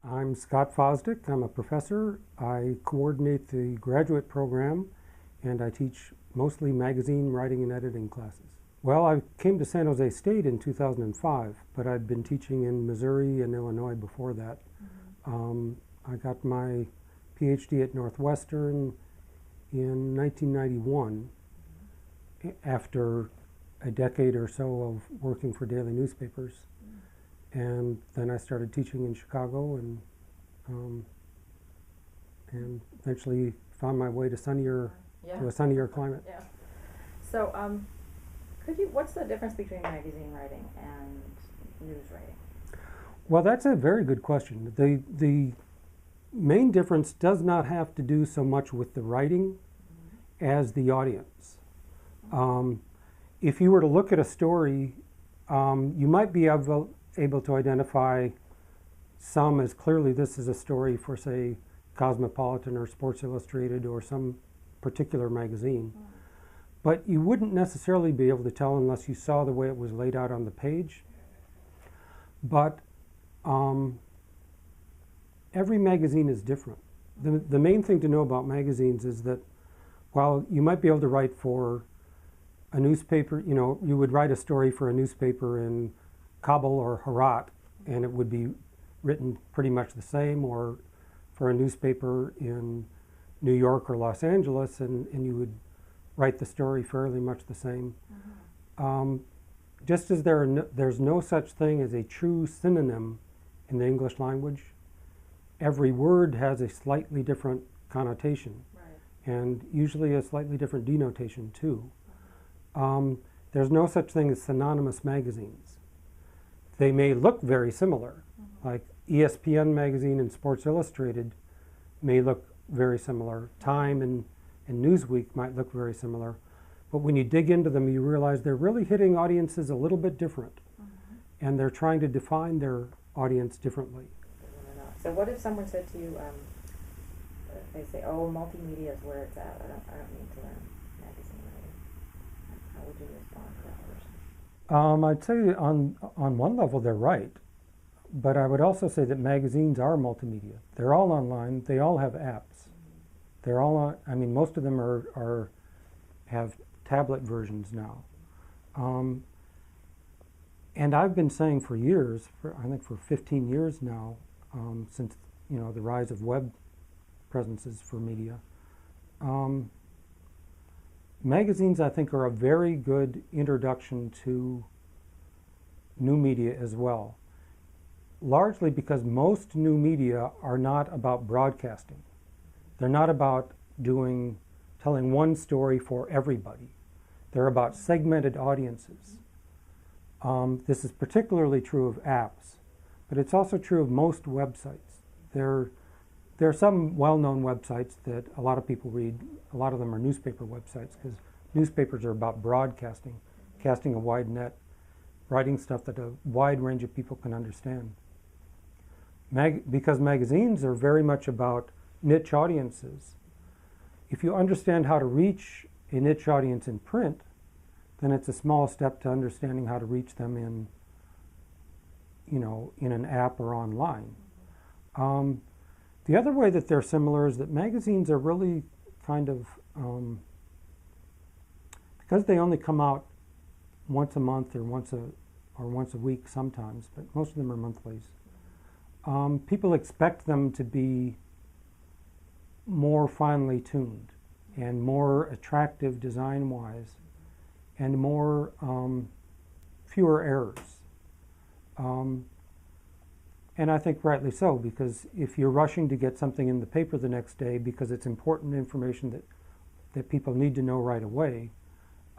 I'm Scott Fosdick. I'm a professor. I coordinate the graduate program and I teach mostly magazine writing and editing classes. Well, I came to San Jose State in 2005, but I'd been teaching in Missouri and Illinois before that. I got my PhD at Northwestern in 1991 after a decade or so of working for daily newspapers. And then I started teaching in Chicago and eventually found my way to a sunnier climate. Yeah. So, what's the difference between magazine writing and news writing? Well, that's a very good question. The main difference does not have to do so much with the writing as the audience. If you were to look at a story, you might be able to identify some as clearly this is a story for, say, Cosmopolitan or Sports Illustrated or some particular magazine. But you wouldn't necessarily be able to tell unless you saw the way it was laid out on the page. But every magazine is different. The main thing to know about magazines is that while you might be able to write for a newspaper, you would write a story for a newspaper in Kabul or Herat, and it would be written pretty much the same, or for a newspaper in New York or Los Angeles, and you would write the story fairly much the same. Just as there's no such thing as a true synonym in the English language, every word has a slightly different connotation, and usually a slightly different denotation too. There's no such thing as synonymous magazines. They may look very similar, like ESPN magazine and Sports Illustrated may look very similar. Time and Newsweek might look very similar. But when you dig into them, you realize they're really hitting audiences a little bit different. And they're trying to define their audience differently. So what if someone said to you, they say, oh, multimedia is where it's at. I don't need to learn magazine writing. How would you respond to that person? I'd say on one level they're right. But I would also say that magazines are multimedia. They're all online. They all have apps. They're all on, most of them have tablet versions now. And I've been saying for years, I think for 15 years now, since the rise of web presences for media, magazines I think are a very good introduction to new media as well. Largely because most new media are not about broadcasting. They're not about telling one story for everybody. They're about segmented audiences. This is particularly true of apps, but it's also true of most websites. There are some well-known websites that a lot of people read. A lot of them are newspaper websites because newspapers are about broadcasting, casting a wide net, writing stuff that a wide range of people can understand. Because magazines are very much about niche audiences. If you understand how to reach a niche audience in print, then it's a small step to understanding how to reach them in an app or online. The other way that they're similar is that magazines are really kind of, because they only come out once a month or once a week sometimes, but most of them are monthlies. People expect them to be more finely tuned and more attractive design-wise and more fewer errors. And I think rightly so, because if you're rushing to get something in the paper the next day because it's important information that people need to know right away,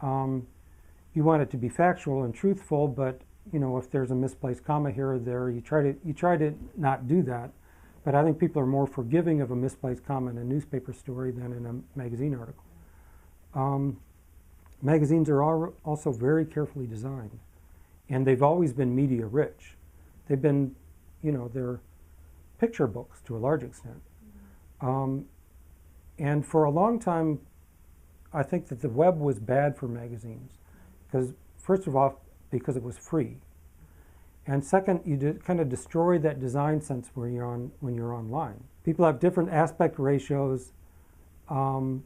you want it to be factual and truthful, but if there's a misplaced comma here or there, you try to not do that. But I think people are more forgiving of a misplaced comma in a newspaper story than in a magazine article. Magazines are also very carefully designed, and they've always been media rich. They've been, they're picture books to a large extent. And for a long time, I think that the web was bad for magazines because, first of all, because it was free. And second, you kind of destroy that design sense when you're online. People have different aspect ratios on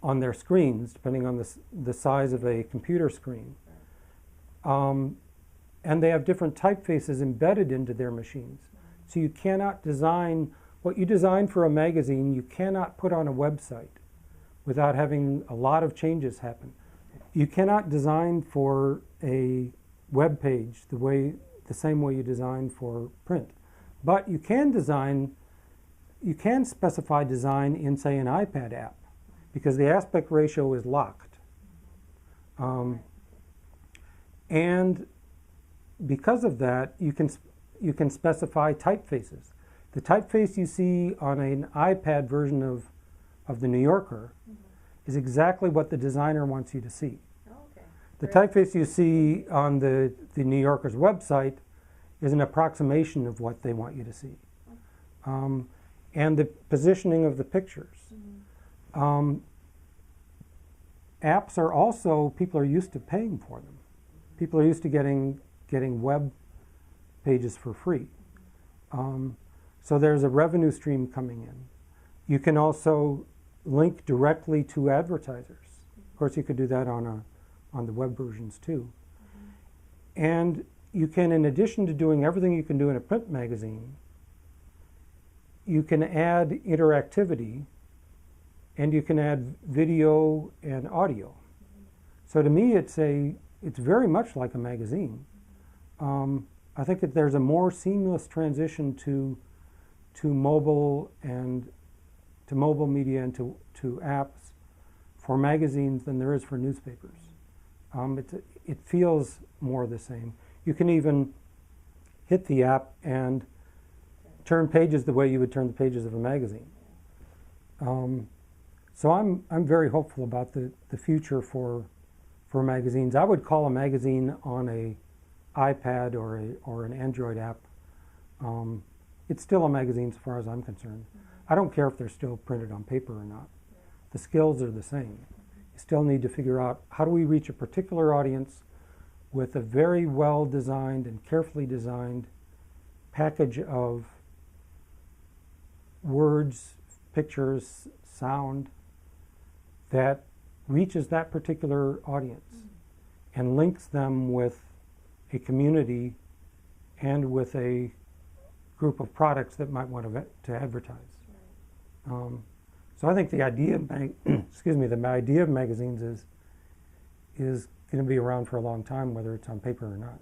their screens, depending on the size of a computer screen. And they have different typefaces embedded into their machines. So you cannot design, what you design for a magazine, you cannot put on a website without having a lot of changes happen. You cannot design for a web page the same way you design for print. But you can specify design in, say, an iPad app, because the aspect ratio is locked. And because of that, you can specify typefaces. The typeface you see on an iPad version of the New Yorker is exactly what the designer wants you to see. Okay. The typeface you see on the New Yorker's website is an approximation of what they want you to see. And the positioning of the pictures. Apps are also, people are used to paying for them. People are used to getting web pages for free. So there's a revenue stream coming in. You can also link directly to advertisers. Of course, you could do that on the web versions too. And you can, in addition to doing everything you can do in a print magazine, you can add interactivity, and you can add video and audio. So to me, it's very much like a magazine. I think that there's a more seamless transition to mobile and to mobile media and to apps for magazines than there is for newspapers. It feels more the same. You can even hit the app and turn pages the way you would turn the pages of a magazine. So I'm very hopeful about the future for magazines. I would call a magazine on a iPad or an Android app. It's still a magazine as far as I'm concerned. I don't care if they're still printed on paper or not. The skills are the same. You still need to figure out, how do we reach a particular audience with a very well designed and carefully designed package of words, pictures, sound that reaches that particular audience and links them with a community and with a group of products that might want to advertise. So I think the idea of the idea of magazines is going to be around for a long time, whether it's on paper or not.